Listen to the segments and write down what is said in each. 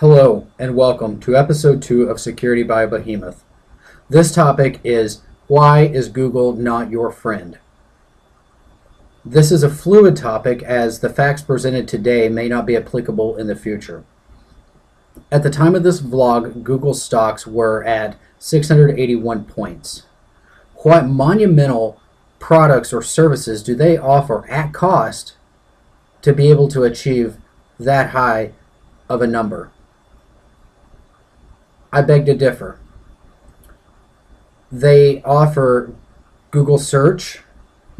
Hello and welcome to episode 2 of Security by Behemoth. This topic is, why is Google not your friend? This is a fluid topic as the facts presented today may not be applicable in the future. At the time of this vlog, Google stocks were at 681 points. What monumental products or services do they offer at cost to be able to achieve that high of a number? I beg to differ. They offer Google Search,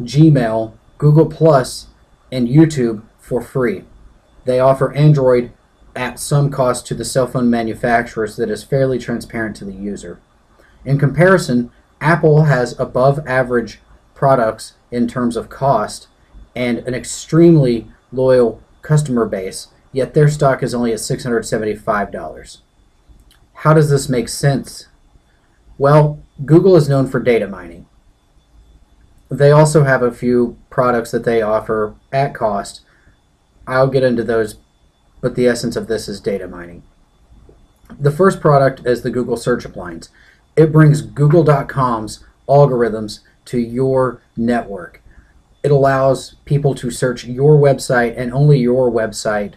Gmail, Google Plus, and YouTube for free. They offer Android at some cost to the cell phone manufacturers that is fairly transparent to the user. In comparison, Apple has above average products in terms of cost and an extremely loyal customer base, yet their stock is only at $675. How does this make sense? Well, Google is known for data mining. They also have a few products that they offer at cost. I'll get into those, but the essence of this is data mining. The first product is the Google Search Appliance. It brings Google.com's algorithms to your network. It allows people to search your website and only your website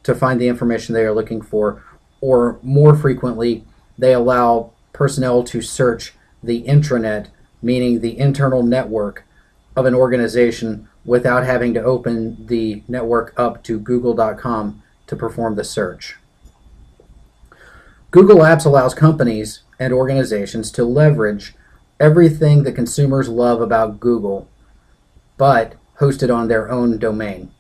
to find the information they are looking for, or more frequently, they allow personnel to search the intranet, meaning the internal network of an organization, without having to open the network up to google.com to perform the search. Google Apps allows companies and organizations to leverage everything that consumers love about Google, but hosted on their own domain.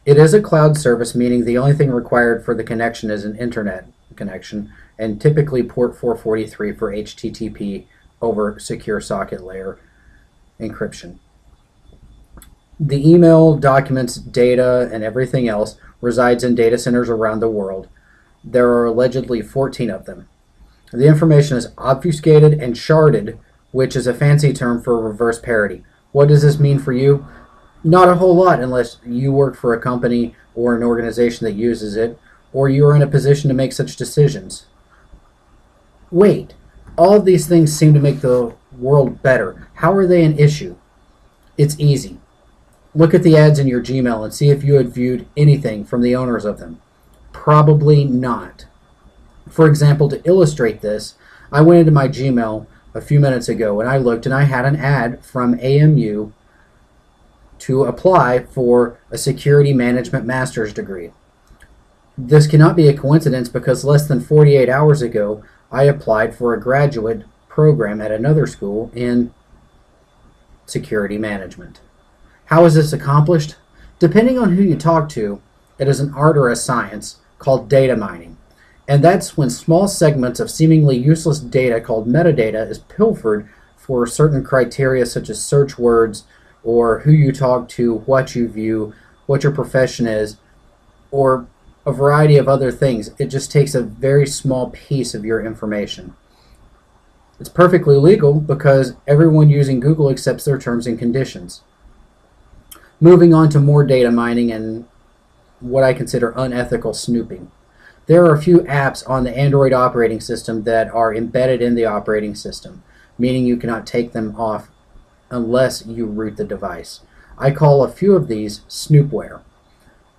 It is a cloud service, meaning the only thing required for the connection is an internet connection, and typically port 443 for HTTP over secure socket layer encryption. The email, documents, data, and everything else resides in data centers around the world. There are allegedly 14 of them. The information is obfuscated and sharded, which is a fancy term for reverse parity. What does this mean for you? Not a whole lot, unless you work for a company or an organization that uses it, or you are in a position to make such decisions. Wait, all of these things seem to make the world better. How are they an issue? It's easy. Look at the ads in your Gmail and see if you had viewed anything from the owners of them. Probably not. For example, to illustrate this, I went into my Gmail a few minutes ago and I looked and I had an ad from AMU to apply for a security management master's degree. This cannot be a coincidence because less than 48 hours ago I applied for a graduate program at another school in security management. How is this accomplished? Depending on who you talk to, it is an art or a science called data mining. And that's when small segments of seemingly useless data called metadata is pilfered for certain criteria such as search words, or who you talk to, what you view, what your profession is, or a variety of other things. It just takes a very small piece of your information. It's perfectly legal because everyone using Google accepts their terms and conditions. Moving on to more data mining and what I consider unethical snooping. There are a few apps on the Android operating system that are embedded in the operating system, meaning you cannot take them off unless you root the device. I call a few of these snoopware.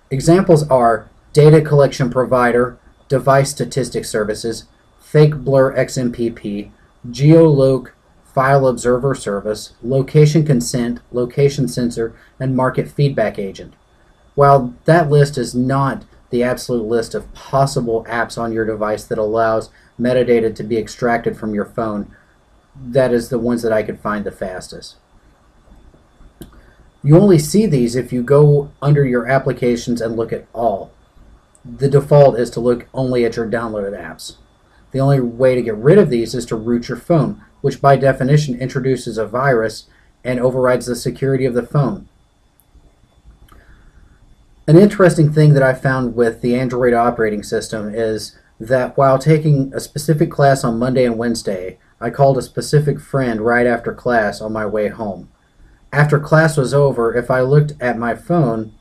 Examples are Data Collection Provider, Device Statistics Services, Fake Blur XMPP, Geoloc File Observer Service, Location Consent, Location Sensor, and Market Feedback Agent. While that list is not the absolute list of possible apps on your device that allows metadata to be extracted from your phone, that is the ones that I could find the fastest. You only see these if you go under your applications and look at all. The default is to look only at your downloaded apps. The only way to get rid of these is to root your phone, which by definition introduces a virus and overrides the security of the phone. An interesting thing that I found with the Android operating system is that while taking a specific class on Monday and Wednesday, I called a specific friend right after class on my way home. After class was over, if I looked at my phone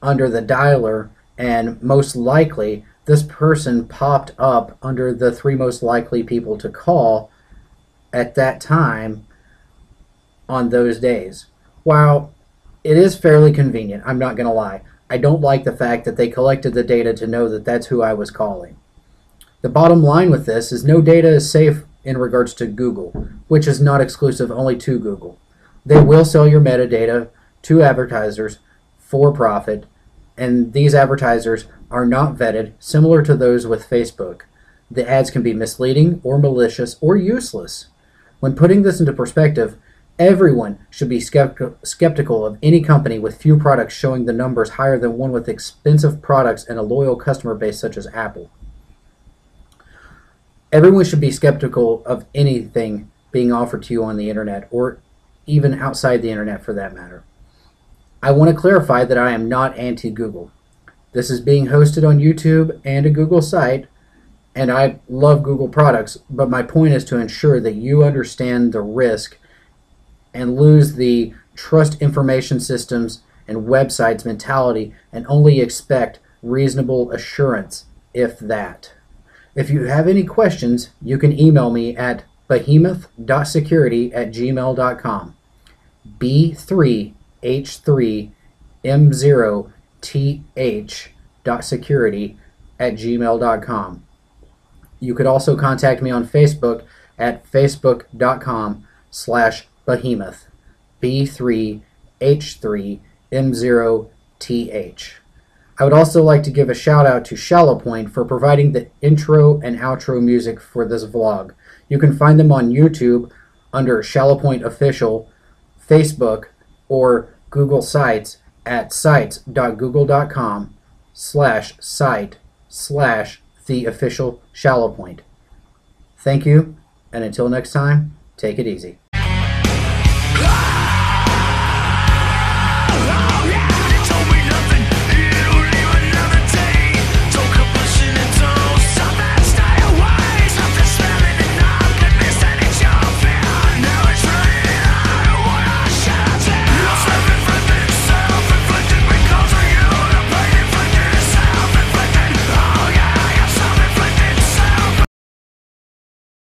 under the dialer, and most likely this person popped up under the 3 most likely people to call at that time on those days. While it is fairly convenient, I'm not going to lie, I don't like the fact that they collected the data to know that that's who I was calling. The bottom line with this is no data is safe in regards to Google, which is not exclusive only to Google. They will sell your metadata to advertisers for profit, and these advertisers are not vetted, similar to those with Facebook. The ads can be misleading or malicious or useless. When putting this into perspective, everyone should be skeptical of any company with few products showing the numbers higher than one with expensive products and a loyal customer base such as Apple. Everyone should be skeptical of anything being offered to you on the internet, or even outside the internet for that matter. I want to clarify that I am not anti-Google. This is being hosted on YouTube and a Google site, and I love Google products, but my point is to ensure that you understand the risk and lose the trust information systems and websites mentality and only expect reasonable assurance, if that. If you have any questions, you can email me at behemoth.security@gmail.com. B3H3M0TH.security@gmail.com. You could also contact me on Facebook at facebook.com/behemoth. B3H3M0TH. I would also like to give a shout out to Shallow Point for providing the intro and outro music for this vlog. You can find them on YouTube under Shallow Point Official, Facebook, or Google Sites at sites.google.com/site/the official Shallow Point. Thank you, and until next time, take it easy.